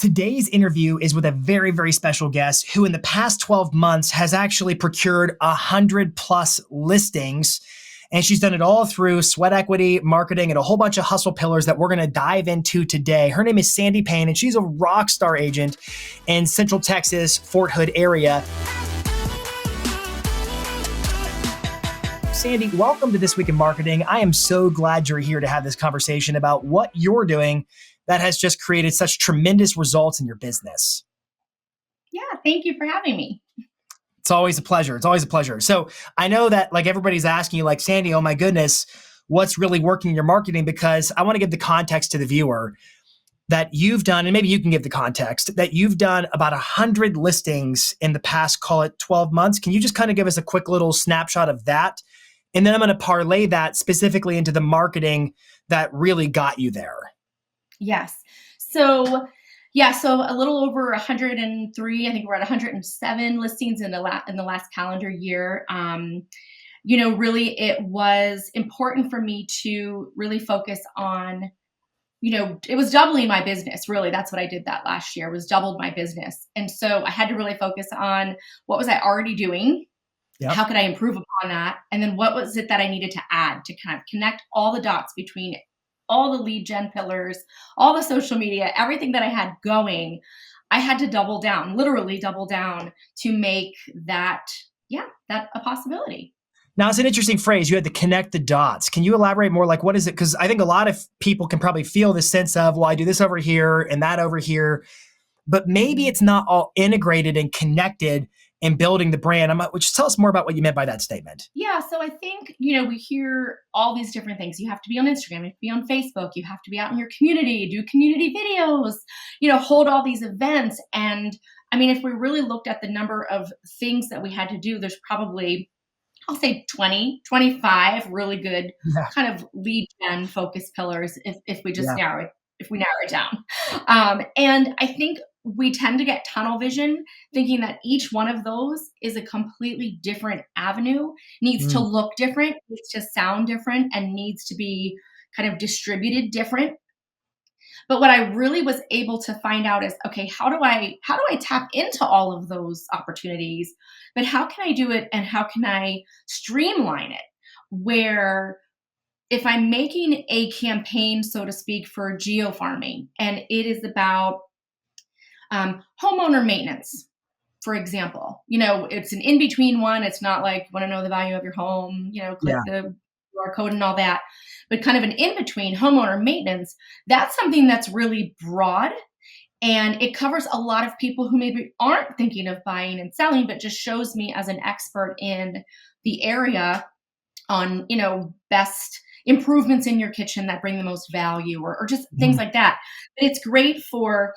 Today's interview is with a very, very special guest who in the past 12 months has actually procured 100 plus listings. And she's done it all through sweat equity, marketing, and a whole bunch of hustle pillars that we're going to dive into today. Her name is Sandee Payne, and she's a rock star agent in Central Texas, Fort Hood area. Sandee, welcome to This Week in Marketing. I am so glad you're here to have this conversation about what you're doing that has just created such tremendous results in your business. Yeah, thank you for having me. It's always a pleasure. It's always a pleasure. So I know that like everybody's asking you like, Sandee, oh my goodness, what's really working in your marketing? Because I want to give the context to the viewer that you've done, and maybe you can give the context, that you've done about 100 listings in the past, call it 12 months. Can you just kind of give us a quick little snapshot of that? And then I'm going to parlay that specifically into the marketing that really got you there. Yes. So a little over 103, I think we're at 107 listings in the last calendar year. Really it was important for me to really focus on, it was doubling my business. Really, that's what I did that last year, was doubled my business. And so I had to really focus on what was I already doing? Yep. How could I improve upon that? And then what was it that I needed to add to kind of connect all the dots between all the lead gen pillars, all the social media, everything that I had going. I had to literally double down to make that a possibility. Now, it's an interesting phrase. You had to connect the dots. Can you elaborate more? Like, what is it? Because I think a lot of people can probably feel the sense of, well, I do this over here and that over here, but maybe it's not all integrated and connected in building the brand. Just tell us more about what you meant by that statement. Yeah. So I think, we hear all these different things. You have to be on Instagram, you have to be on Facebook, you have to be out in your community, do community videos, hold all these events. And I mean, if we really looked at the number of things that we had to do, there's probably, I'll say 20, 25 really good kind of lead gen focus pillars if we just narrow it down. And I think we tend to get tunnel vision, thinking that each one of those is a completely different avenue, needs to look different, needs to sound different, and needs to be kind of distributed different. But what I really was able to find out is, okay, how do I tap into all of those opportunities? But how can I do it, and how can I streamline it? Where if I'm making a campaign, so to speak, for geofarming, and it is about homeowner maintenance, for example, it's an in-between one. It's not like, want to know the value of your home, click the QR code and all that, but kind of an in-between homeowner maintenance. That's something that's really broad, and it covers a lot of people who maybe aren't thinking of buying and selling, but just shows me as an expert in the area on, best improvements in your kitchen that bring the most value, or just things like that. But it's great for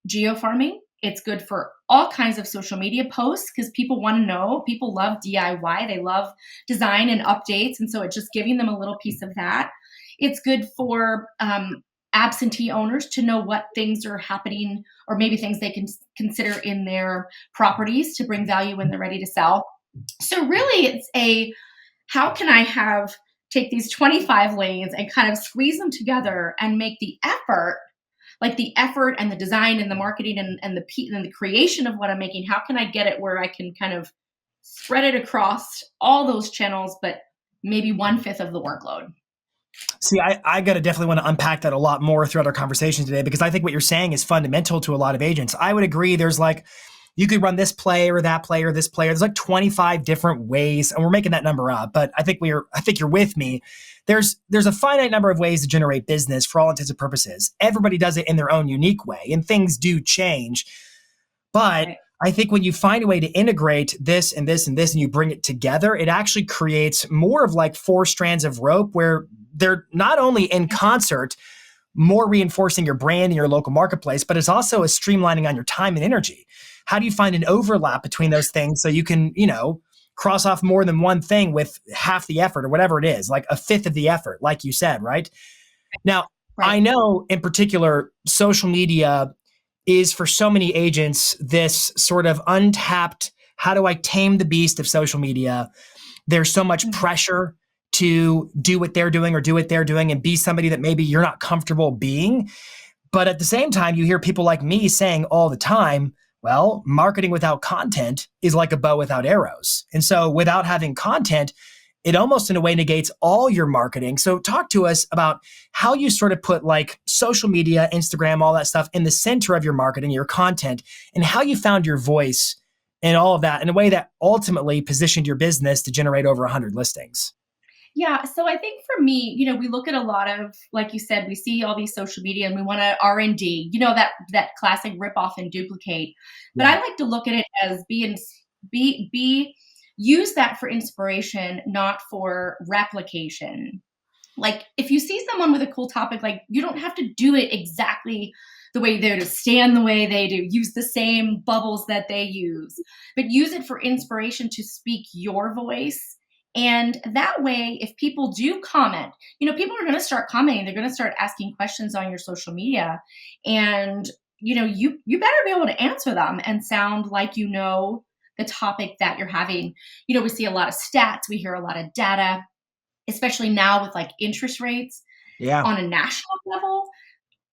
geofarming. It's good for all kinds of social media posts because people want to know. People love DIY. They love design and updates. And so it's just giving them a little piece of that. It's good for absentee owners to know what things are happening, or maybe things they can consider in their properties to bring value when they're ready to sell. So really it's how can I take these 25 lanes and kind of squeeze them together and make the effort and the design and the marketing and the creation of what I'm making, how can I get it where I can kind of spread it across all those channels, but maybe 1/5 of the workload? See, I got to definitely want to unpack that a lot more throughout our conversation today, because I think what you're saying is fundamental to a lot of agents. I would agree. There's you could run this play or that play or this play. There's 25 different ways, and we're making that number up, but I think you're with me. There's a finite number of ways to generate business for all intents and purposes. Everybody does it in their own unique way, and things do change. But I think when you find a way to integrate this and this and this, and you bring it together, it actually creates more of 4 strands of rope where they're not only in concert, more reinforcing your brand in your local marketplace, but it's also a streamlining on your time and energy. How do you find an overlap between those things so you can, cross off more than one thing with half the effort or whatever it is, like 1/5 of the effort, like you said, right? Now, I know in particular, social media is for so many agents, this sort of untapped, how do I tame the beast of social media? There's so much pressure to do what they're doing and be somebody that maybe you're not comfortable being. But at the same time, you hear people like me saying all the time, well, marketing without content is like a bow without arrows. And so without having content, it almost in a way negates all your marketing. So talk to us about how you sort of put like social media, Instagram, all that stuff in the center of your marketing, your content, and how you found your voice and all of that in a way that ultimately positioned your business to generate over 100 listings. Yeah. So I think for me, we look at a lot of, like you said, we see all these social media and we want to R&D, that classic rip off and duplicate. But Yeah. I like to look at it as be use that for inspiration, not for replication. Like if you see someone with a cool topic, like you don't have to do it exactly the way they do, stand the way they do, use the same bubbles that they use, but use it for inspiration to speak your voice. And that way, if people do comment, people are going to start commenting. They're going to start asking questions on your social media. And, you better be able to answer them and sound like the topic that you're having. We see a lot of stats. We hear a lot of data, especially now with like interest rates Yeah. on a national level.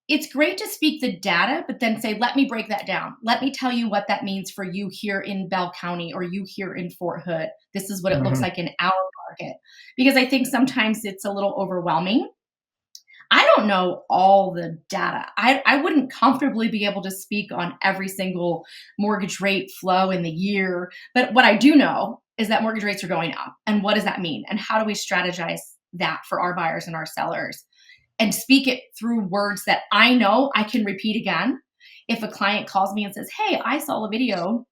It's great to speak the data, but then say, let me break that down. Let me tell you what that means for you here in Bell County or you here in Fort Hood. This is what it looks like in our market. Because I think sometimes it's a little overwhelming. I don't know all the data. I wouldn't comfortably be able to speak on every single mortgage rate flow in the year. But what I do know is that mortgage rates are going up. And what does that mean? And how do we strategize that for our buyers and our sellers? And speak it through words that I know I can repeat again. If a client calls me and says, hey, I saw a video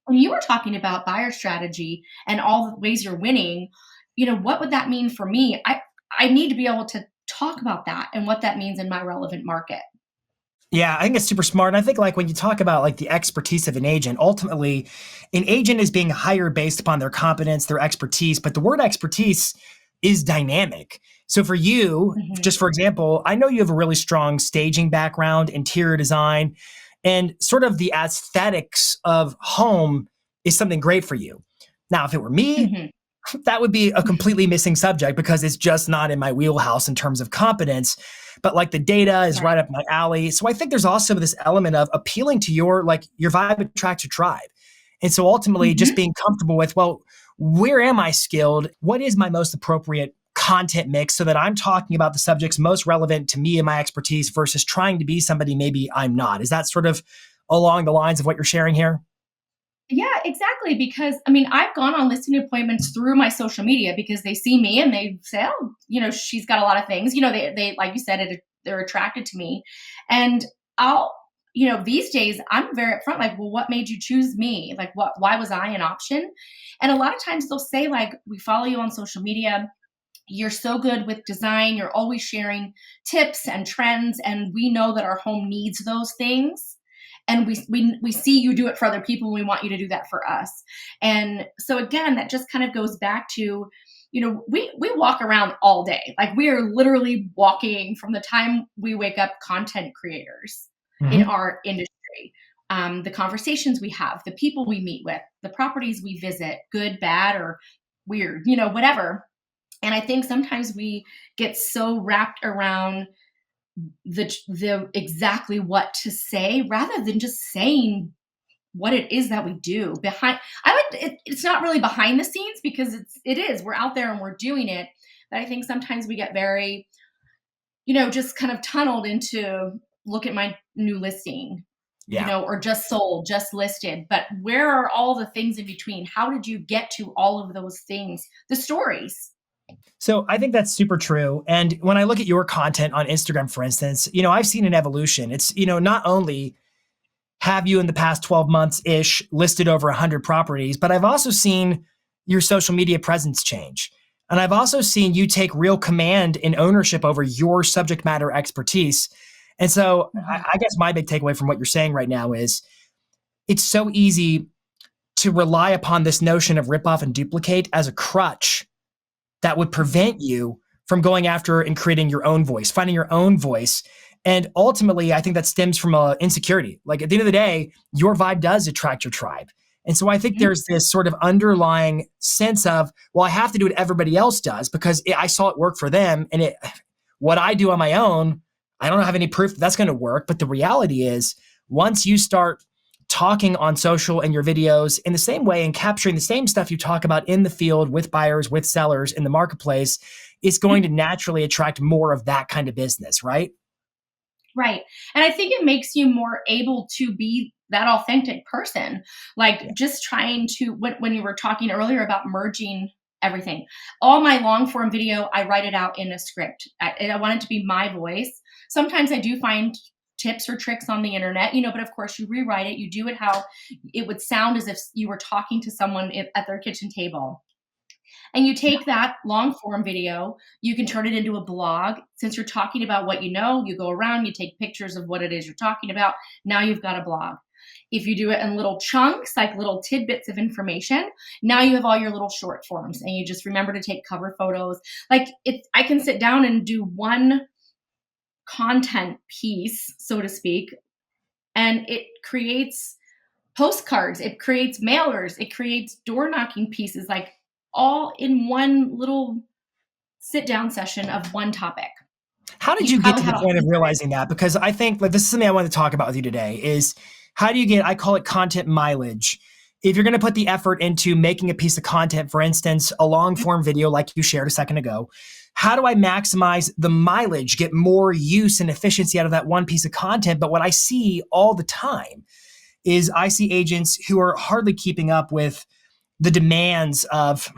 when you were talking about buyer strategy and all the ways you're winning, what would that mean for me? I need to be able to talk about that and what that means in my relevant market. Yeah, I think it's super smart. And I think like when you talk about like the expertise of an agent, ultimately an agent is being hired based upon their competence, their expertise, but the word expertise is dynamic. So for you, just for example, I know you have a really strong staging background, interior design, and sort of the aesthetics of home is something great for you. Now, if it were me, that would be a completely missing subject because it's just not in my wheelhouse in terms of competence. But like the data is right up my alley. So I think there's also this element of appealing to your vibe attracts your tribe. And so ultimately just being comfortable with, well, where am I skilled? What is my most appropriate content mix so that I'm talking about the subjects most relevant to me and my expertise versus trying to be somebody maybe I'm not? Is that sort of along the lines of what you're sharing here? Yeah, exactly. Because I've gone on listing appointments through my social media because they see me and they say, oh, she's got a lot of things. They like you said, they're attracted to me. And these days I'm very upfront, like, well, what made you choose me? Like, why was I an option? And a lot of times they'll say, like, we follow you on social media. You're so good with design. You're always sharing tips and trends. And we know that our home needs those things. And we see you do it for other people. And we want you to do that for us. And so again, that just kind of goes back to, we walk around all day. Like we are literally walking from the time we wake up, content creators in our industry. The conversations we have, the people we meet with, the properties we visit, good, bad, or weird, whatever. And I think sometimes we get so wrapped around the exactly what to say rather than just saying what it is that we do it's not really behind the scenes because it is, we're out there and we're doing it. But I think sometimes we get very, just kind of tunneled into look at my new listing, or just sold, just listed. But where are all the things in between? How did you get to all of those things? The stories. So I think that's super true. And when I look at your content on Instagram, for instance, I've seen an evolution. It's, not only have you in the past 12 months ish listed over 100 properties, but I've also seen your social media presence change. And I've also seen you take real command and ownership over your subject matter expertise. And so I guess my big takeaway from what you're saying right now is it's so easy to rely upon this notion of rip off and duplicate as a crutch that would prevent you from going after and creating your own voice, finding your own voice. And ultimately, I think that stems from insecurity. Like at the end of the day, your vibe does attract your tribe. And so I think there's this sort of underlying sense of, well, I have to do what everybody else does because I saw it work for them. And what I do on my own, I don't have any proof that's going to work. But the reality is, once you start talking on social and your videos in the same way and capturing the same stuff you talk about in the field with buyers, with sellers in the marketplace, it's going to naturally attract more of that kind of business, right? Right. And I think it makes you more able to be that authentic person. Like just trying to, when you were talking earlier about merging everything, all my long form video, I write it out in a script. I want it to be my voice. Sometimes I do find tips or tricks on the internet, but of course you rewrite it. You do it how it would sound as if you were talking to someone at their kitchen table. And you take that long form video, you can turn it into a blog. Since you're talking about what you know, you go around, you take pictures of what it is you're talking about. Now you've got a blog. If you do it in little chunks, like little tidbits of information, now you have all your little short forms and you just remember to take cover photos. Like I can sit down and do one content piece, so to speak, and it creates postcards, it creates mailers, it creates door knocking pieces, like all in one little sit down session of one topic. How did you get to the point of realizing that? Because I think like this is something I want to talk about with you today is how do you get, I call it content mileage. If you're going to put the effort into making a piece of content, for instance, a long form video like you shared a second ago, how do I maximize the mileage, get more use and efficiency out of that one piece of content? But what I see all the time is I see agents who are hardly keeping up with the demands of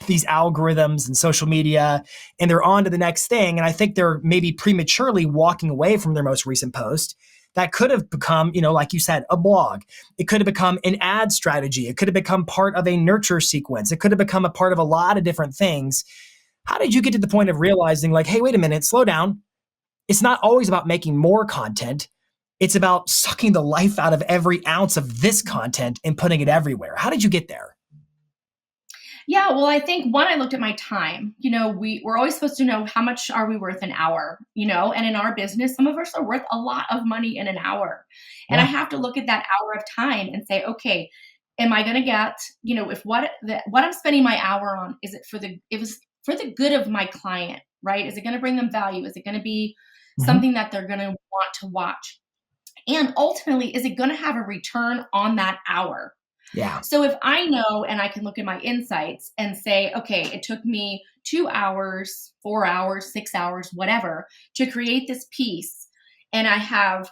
these algorithms and social media, and they're on to the next thing. And I think they're maybe prematurely walking away from their most recent post that could have become, like you said, a blog. It could have become an ad strategy. It could have become part of a nurture sequence. It could have become a part of a lot of different things. How did you get to the point of realizing like, hey, wait a minute, slow down. It's not always about making more content. It's about sucking the life out of every ounce of this content and putting it everywhere. How did you get there? Yeah, well, I think one, I looked at my time. We're always supposed to know how much are we worth an hour, and in our business, some of us are worth a lot of money in an hour. And I have to look at that hour of time and say, okay, am I going to get, if what I'm spending my hour on, is it for the good of my client, right? Is it going to bring them value? Is it going to be something that they're going to want to watch? And ultimately, is it going to have a return on that hour? Yeah. So if I know and I can look at my insights and say, okay, it took me 2 hours, 4 hours, 6 hours, whatever, to create this piece, and I have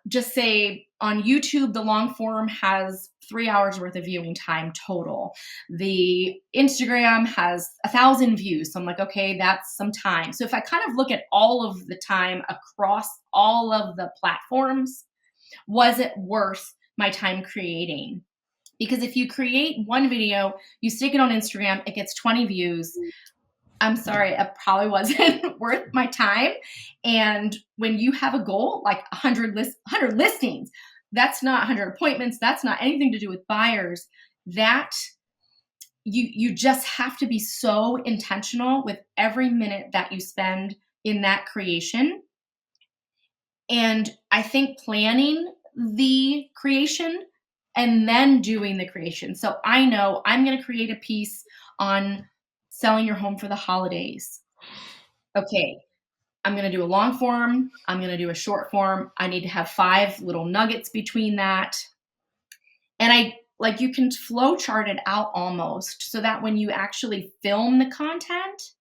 just say on YouTube, the long form has 3 hours worth of viewing time total. The Instagram has 1,000 views. So I'm like, okay, that's some time. So if I kind of look at all of the time across all of the platforms, was it worth my time creating? Because if you create one video, you stick it on Instagram, it gets 20 views. I'm sorry, it probably wasn't worth my time. And when you have a goal, like 100 listings, that's not 100 appointments. That's not anything to do with buyers. That you just have to be so intentional with every minute that you spend in that creation. And I think planning the creation and then doing the creation. So I know I'm going to create a piece on selling your home for the holidays. Okay, I'm going to do a long form. I'm going to do a short form. I need to have 5 little nuggets between that. And you can flow chart it out almost so that when you actually film the content,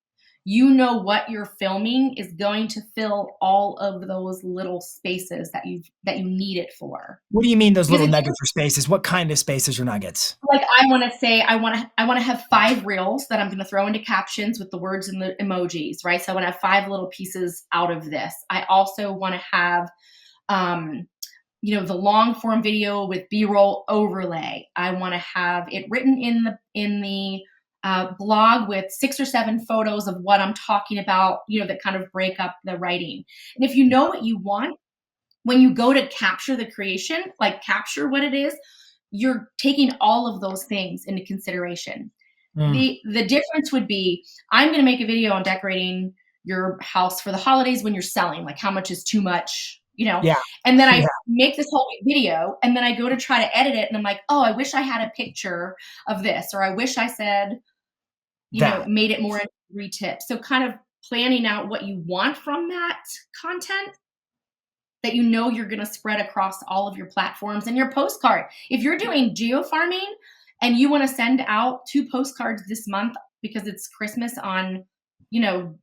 you know what you're filming is going to fill all of those little spaces that you need it for. What do you mean those little nuggets or spaces? What kind of spaces or nuggets? Like I want to say, I want to have 5 reels that I'm going to throw into captions with the words and the emojis, right? So I want to have 5 little pieces out of this. I also want to have, the long form video with B-roll overlay. I want to have it written in the blog with 6 or 7 photos of what I'm talking about, that kind of break up the writing. And if you know what you want, when you go to capture the creation, like capture what it is, you're taking all of those things into consideration. The difference would be, I'm going to make a video on decorating your house for the holidays when you're selling, like how much is too much, Yeah. And then I make this whole video and then I go to try to edit it and I'm like, oh, I wish I had a picture of this, or I wish I said, made it more into 3 tips. So kind of planning out what you want from that content that you know you're going to spread across all of your platforms and your postcard. If you're doing geo farming and you want to send out 2 postcards this month because it's Christmas on, you know,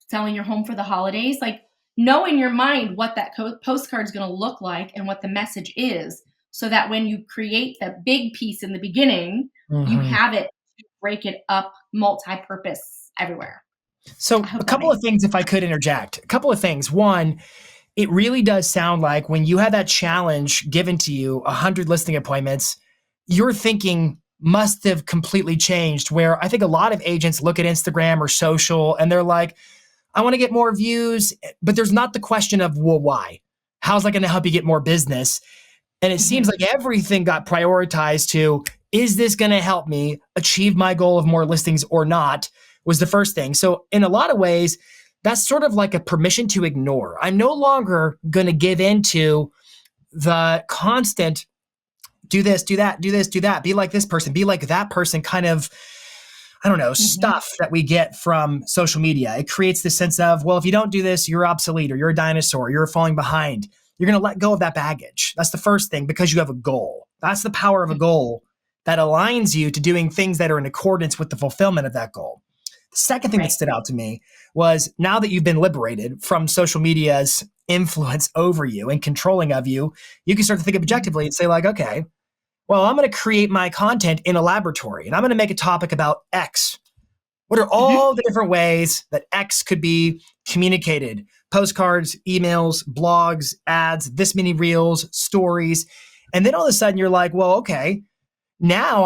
selling your home for the holidays, like know in your mind what that postcard is going to look like and what the message is, so that when you create that big piece in the beginning, you have it, break it up, multi-purpose everywhere. So a couple of things, if I could interject, a couple of things. One, it really does sound like when you had that challenge given to you, 100 listing appointments, your thinking must have completely changed, where I think a lot of agents look at Instagram or social and they're like, I want to get more views, but there's not the question of, well, why? How's that going to help you get more business? And it seems like everything got prioritized to, is this going to help me achieve my goal of more listings or not, was the first thing. So in a lot of ways, that's sort of like a permission to ignore. I'm no longer going to give into the constant do this, do that, do this, do that, be like this person, be like that person kind of, I don't know, stuff that we get from social media. It creates this sense of, well, if you don't do this, you're obsolete, or you're a dinosaur, you're falling behind. You're going to let go of that baggage. That's the first thing, because you have a goal. That's the power of a goal that aligns you to doing things that are in accordance with the fulfillment of that goal. The second thing that stood out to me was, now that you've been liberated from social media's influence over you and controlling of you, you can start to think objectively and say like, okay, well, I'm going to create my content in a laboratory and I'm going to make a topic about X. What are all the different ways that X could be communicated? Postcards, emails, blogs, ads, this many reels, stories. And then all of a sudden you're like, well, okay, now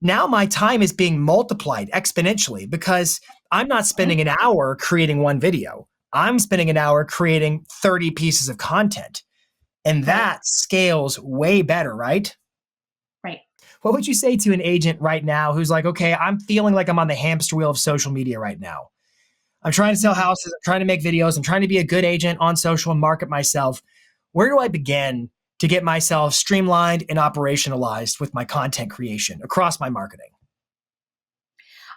my time is being multiplied exponentially, because I'm not spending an hour creating one video. I'm spending an hour creating 30 pieces of content. And that scales way better, right? Right. What would you say to an agent right now who's like, okay, I'm feeling like I'm on the hamster wheel of social media right now. I'm trying to sell houses, I'm trying to make videos, I'm trying to be a good agent on social and market myself. Where do I begin to get myself streamlined and operationalized with my content creation across my marketing?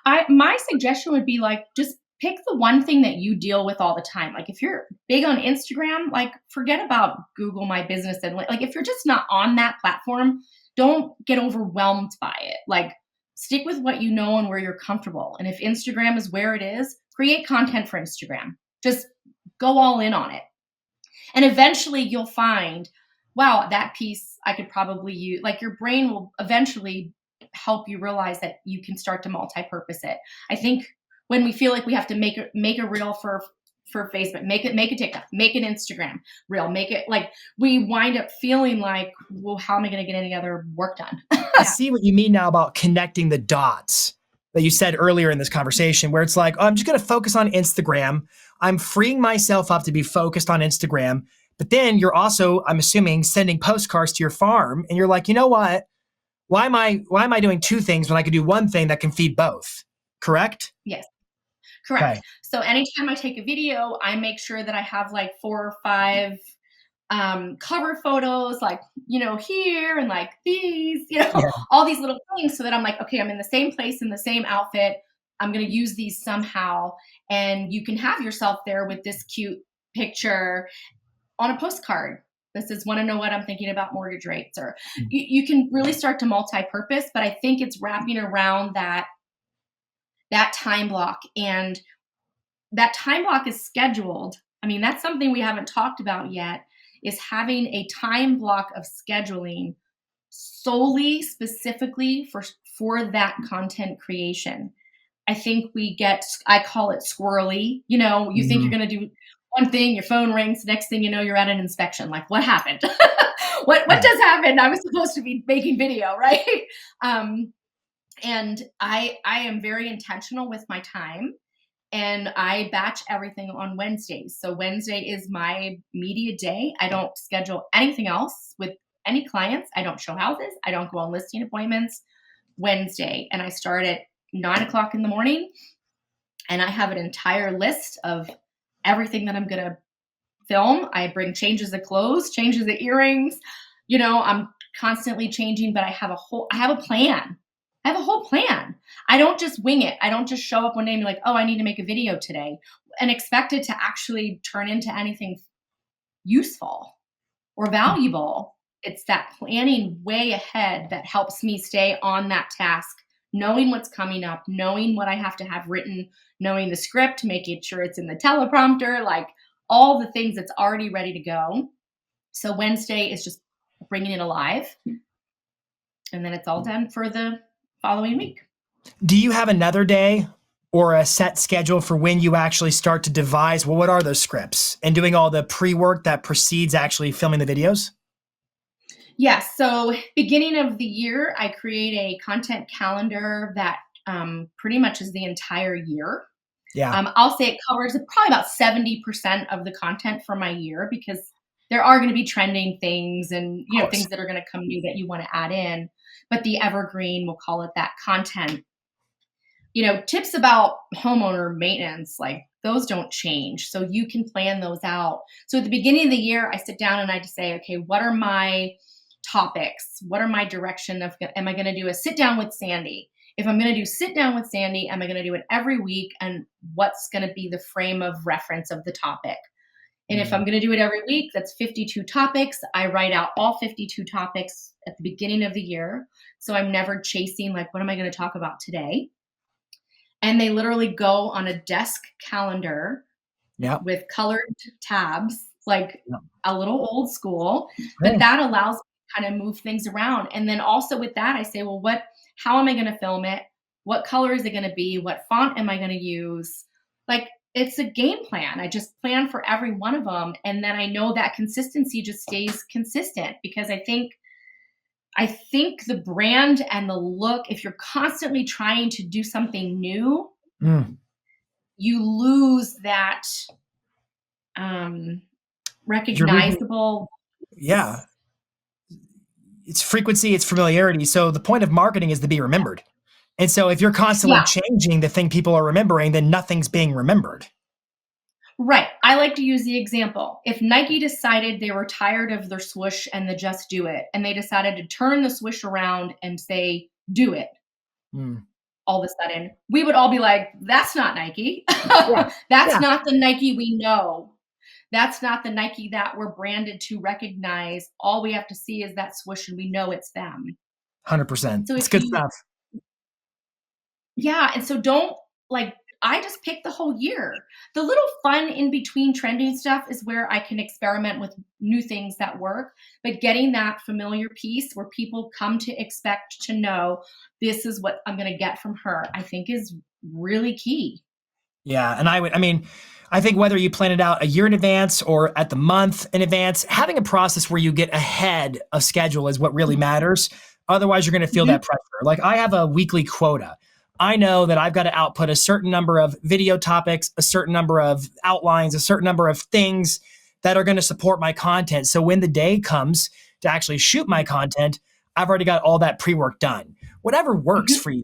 My suggestion would be like, just pick the one thing that you deal with all the time. Like if you're big on Instagram, like forget about Google My Business. And like, if you're just not on that platform, don't get overwhelmed by it. Like stick with what you know and where you're comfortable. And if Instagram is where it is, create content for Instagram. Just go all in on it. And eventually you'll find, wow, that piece I could probably use. Like your brain will eventually help you realize that you can start to multi-purpose it. I think when we feel like we have to make a reel for Facebook, make a TikTok, make an Instagram reel, make it, like we wind up feeling like, well, how am I going to get any other work done? I see what you mean now about connecting the dots that you said earlier in this conversation, where it's like, oh, I'm just going to focus on Instagram. I'm freeing myself up to be focused on Instagram. But then you're also, I'm assuming, sending postcards to your farm. And you're like, you know what? Why am I doing two things when I could do one thing that can feed both? Correct? Yes. Correct. Okay. So anytime I take a video, I make sure that I have like 4 or 5 cover photos, like, you know, here and like these, you know, all these little things, so that I'm like, okay, I'm in the same place in the same outfit. I'm going to use these somehow. And you can have yourself there with this cute picture on a postcard. This is, want to know what I'm thinking about mortgage rates, or you can really start to multi-purpose, but I think it's wrapping around that time block, and that time block is scheduled. I mean, that's something we haven't talked about yet, is having a time block of scheduling solely specifically for that content creation. I think I call it squirrely. You know, you think you're going to do one thing, your phone rings, next thing you know, you're at an inspection. Like, what happened? what just happened? I was supposed to be making video, right? And I am very intentional with my time, and I batch everything on Wednesdays. So Wednesday is my media day. I don't schedule anything else with any clients. I don't show houses. I don't go on listing appointments. Wednesday. And I start at 9:00 in the morning, and I have an entire list of everything that I'm going to film. I bring changes of clothes, changes of earrings. You know, I'm constantly changing, but I have a plan. I have a whole plan. I don't just wing it. I don't just show up one day and be like, oh, I need to make a video today and expect it to actually turn into anything useful or valuable. It's that planning way ahead that helps me stay on that task, knowing what's coming up, knowing what I have to have written, knowing the script, making sure it's in the teleprompter, like all the things that's already ready to go. So Wednesday is just bringing it alive. And then it's all done for the following week. Do you have another day or a set schedule for when you actually start to devise, well, what are those scripts, and doing all the pre-work that precedes actually filming the videos? Yes. So beginning of the year, I create a content calendar that pretty much is the entire year. Yeah. I'll say it covers probably about 70% of the content for my year, because there are going to be trending things and things that are going to come new that you want to add in. But the evergreen, we'll call it that content. Tips about homeowner maintenance, like those don't change. So you can plan those out. So at the beginning of the year, I sit down and I just say, okay, what are my topics? What are my direction of, am I going to do a sit down with Sandee? If I'm going to do sit down with Sandee, am I going to do it every week? And what's going to be the frame of reference of the topic? And if I'm going to do it every week, that's 52 topics. I write out all 52 topics at the beginning of the year. So I'm never chasing, like, what am I going to talk about today? And they literally go on a desk calendar with colored tabs, like a little old school, but that allows me to kind of move things around. And then also with that, I say, well, how am I going to film it? What color is it going to be? What font am I going to use? Like, it's a game plan. I just plan for every one of them. And then I know that consistency just stays consistent, because I think the brand and the look, if you're constantly trying to do something new, you lose that recognizable. It's frequency, it's familiarity. So the point of marketing is to be remembered. And so if you're constantly changing the thing people are remembering, then nothing's being remembered. Right. I like to use the example. If Nike decided they were tired of their swoosh and the Just Do It, and they decided to turn the swoosh around and say, do it, all of a sudden, we would all be like, that's not Nike. That's not the Nike we know. That's not the Nike that we're branded to recognize. All we have to see is that swoosh and we know it's them. 100%. So it's good stuff. Yeah. And so I just pick the whole year. The little fun in between trending stuff is where I can experiment with new things that work. But getting that familiar piece where people come to expect to know this is what I'm going to get from her, I think is really key. Yeah. And I think whether you plan it out a year in advance or at the month in advance, having a process where you get ahead of schedule is what really matters. Otherwise, you're going to feel that pressure. Like, I have a weekly quota. I know that I've got to output a certain number of video topics, a certain number of outlines, a certain number of things that are going to support my content. So when the day comes to actually shoot my content, I've already got all that pre-work done. Whatever works for you.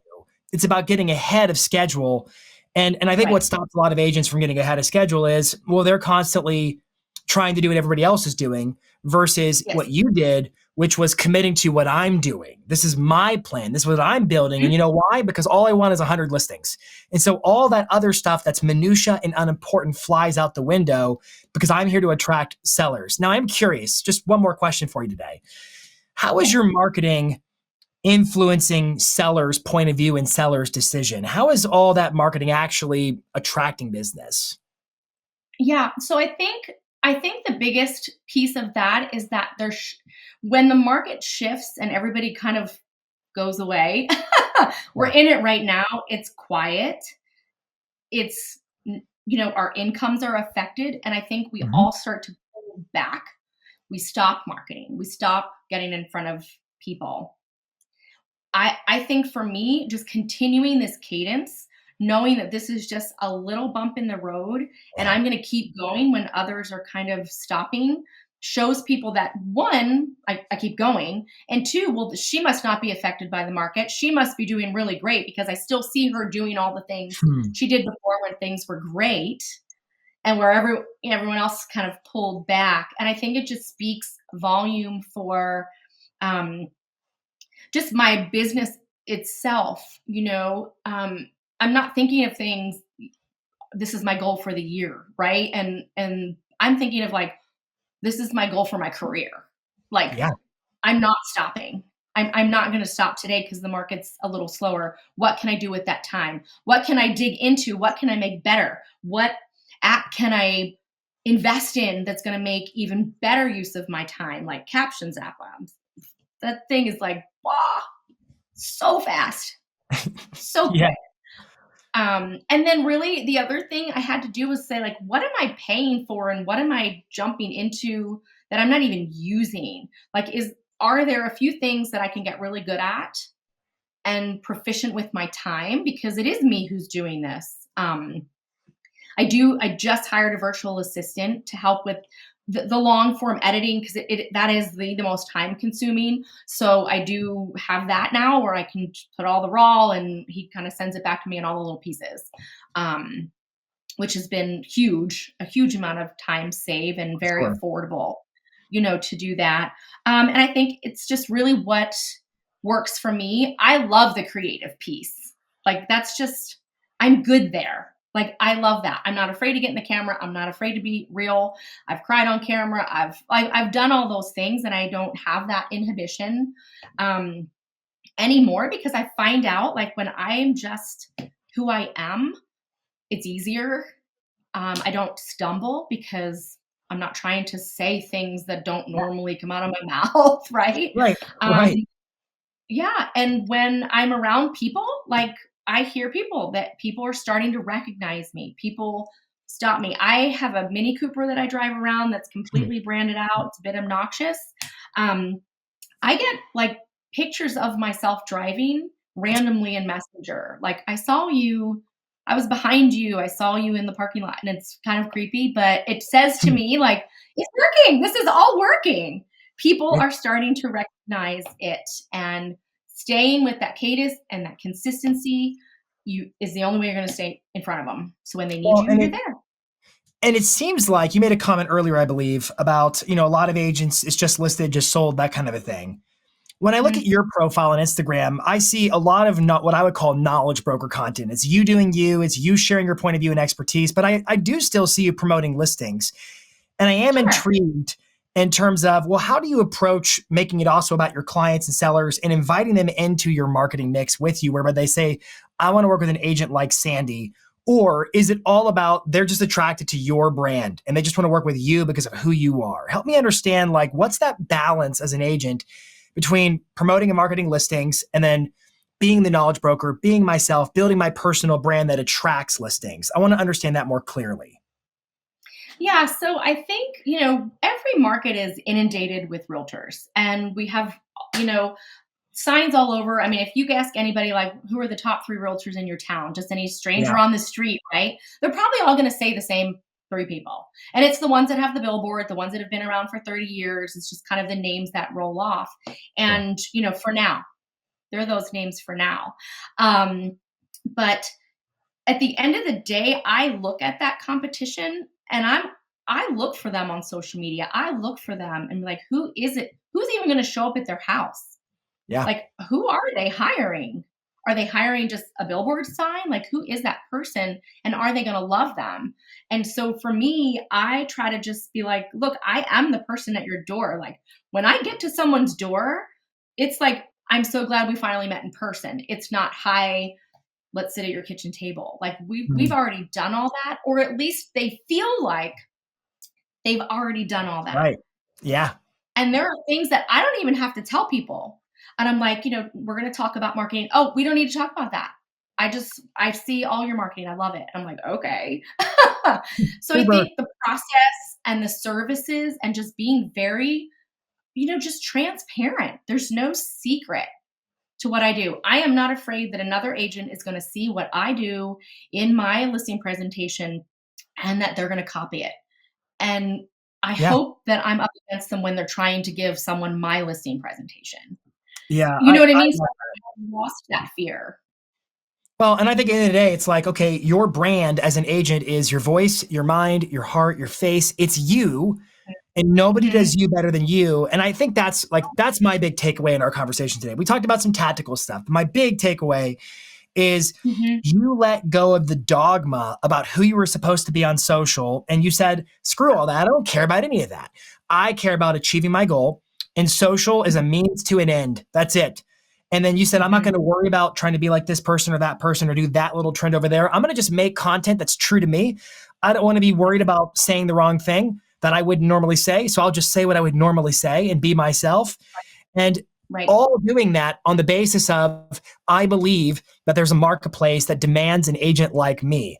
It's about getting ahead of schedule. And I think what stops a lot of agents from getting ahead of schedule is, well, they're constantly trying to do what everybody else is doing versus what you did, which was committing to what I'm doing. This is my plan. This is what I'm building. And you know why? Because all I want is 100 listings. And so all that other stuff that's minutia and unimportant flies out the window, because I'm here to attract sellers. Now, I'm curious, just one more question for you today. How is your marketing influencing sellers' point of view and sellers' decision? How is all that marketing actually attracting business? Yeah. So I think the biggest piece of that is that when the market shifts and everybody kind of goes away, we're in it right now. It's quiet. It's, our incomes are affected. And I think we all start to pull back. We stop marketing. We stop getting in front of people. I think for me, just continuing this cadence, knowing that this is just a little bump in the road and I'm going to keep going when others are kind of stopping, shows people that, one, I keep going, and two, well, she must not be affected by the market. She must be doing really great, because I still see her doing all the things she did before when things were great, and where everyone else kind of pulled back. And I think it just speaks volume for just my business itself, I'm not thinking of things, this is my goal for the year, right? And I'm thinking of like, this is my goal for my career. Like, Yeah. I'm not stopping. I'm not going to stop today because the market's a little slower. What can I do with that time? What can I dig into? What can I make better? What app can I invest in that's going to make even better use of my time? Like Captions app. That thing is like, wow, so fast, so Yeah. quick. And then really the other thing I had to do was say, like, what am I paying for and what am I jumping into that I'm not even using? Like, are there a few things that I can get really good at and proficient with my time? Because it is me who's doing this. I just hired a virtual assistant to help with the long form editing because that is the most time consuming. So I do have that now where I can put all the raw and he kind of sends it back to me in all the little pieces, which has been a huge amount of time save and very Sure. affordable, to do that. And I think it's just really what works for me. I love the creative piece. Like I'm good there. Like, I love that. I'm not afraid to get in the camera. I'm not afraid to be real. I've cried on camera. I've done all those things and I don't have that inhibition anymore because I find out like when I am just who I am, it's easier. I don't stumble because I'm not trying to say things that don't normally come out of my mouth. Right. Right. Right. Yeah. And when I'm around people, like, I hear people are starting to recognize me. People stop me. I have a Mini Cooper that I drive around that's completely branded out. It's a bit obnoxious. I get like pictures of myself driving randomly in Messenger. Like, I was behind you. I saw you in the parking lot, and it's kind of creepy, but it says to me like, it's working. This is all working. People are starting to recognize it, and staying with that cadence and that consistency is the only way you're going to stay in front of them. So when they need you, you're there. And it seems like you made a comment earlier, I believe, about, a lot of agents, it's just listed, just sold, that kind of a thing. When I look at your profile on Instagram, I see a lot of what I would call knowledge broker content. It's you doing you, it's you sharing your point of view and expertise, but I do still see you promoting listings. And I am intrigued in terms of, well, how do you approach making it also about your clients and sellers and inviting them into your marketing mix with you, where they say, I want to work with an agent like Sandee? Or is it all about they're just attracted to your brand and they just want to work with you because of who you are? Help me understand, like, what's that balance as an agent between promoting and marketing listings and then being the knowledge broker, being myself, building my personal brand that attracts listings? I want to understand that more clearly. Yeah. So I think, every market is inundated with realtors, and we have, signs all over. I mean, if you ask anybody, like, who are the top 3 realtors in your town, just any stranger on the street, right? They're probably all going to say the same 3 people. And it's the ones that have the billboard, the ones that have been around for 30 years. It's just kind of the names that roll off. And, for now, they're those names for now. But at the end of the day, I look at that competition and I look for them on social media. I look for them and be like, who is it? Who's even going to show up at their house? Yeah. Like, who are they hiring? Are they hiring just a billboard sign? Like, who is that person? And are they going to love them? And so for me, I try to just be like, look, I am the person at your door. Like, when I get to someone's door, it's like, I'm so glad we finally met in person. It's not, hi, let's sit at your kitchen table. Like, we've already done all that, or at least they feel like they've already done all that. Right. Yeah. And there are things that I don't even have to tell people. And I'm like, we're going to talk about marketing. Oh, we don't need to talk about that. I see all your marketing. I love it. I'm like, okay. So I think the process and the services and just being very, just transparent. There's no secret to what I do. I am not afraid that another agent is going to see what I do in my listing presentation and that they're going to copy it. And I hope that I'm up against them when they're trying to give someone my listing presentation. Yeah. You know what I mean? So I lost that fear. Well, and I think at the end of the day, it's like, okay, your brand as an agent is your voice, your mind, your heart, your face. It's you. and nobody Mhm. does you better than you. And I think that's my big takeaway in our conversation today. We talked about some tactical stuff. My big takeaway is Mhm. you let go of the dogma about who you were supposed to be on social, and you said, screw all that. I don't care about any of that. I care about achieving my goal, and social is a means to an end. That's it. And then you said, I'm not Mhm. going to worry about trying to be like this person or that person or do that little trend over there. I'm going to just make content that's true to me. I don't want to be worried about saying the wrong thing that I wouldn't normally say. So I'll just say what I would normally say and be myself. And Right. all doing that on the basis of, I believe that there's a marketplace that demands an agent like me.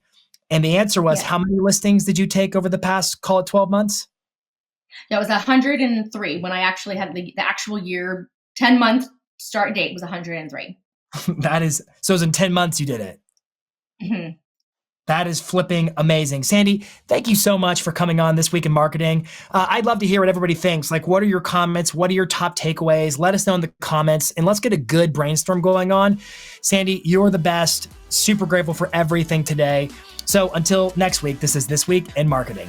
And the answer was, Yes. how many listings did you take over the past, call it 12 months? That was 103 when I actually had the actual year, 10-month start date was 103. That is, so it was in 10 months you did it. Mhm. That is flipping amazing. Sandee, thank you so much for coming on This Week in Marketing. I'd love to hear what everybody thinks. Like, what are your comments? What are your top takeaways? Let us know in the comments, and let's get a good brainstorm going on. Sandee, you're the best. Super grateful for everything today. So until next week, this is This Week in Marketing.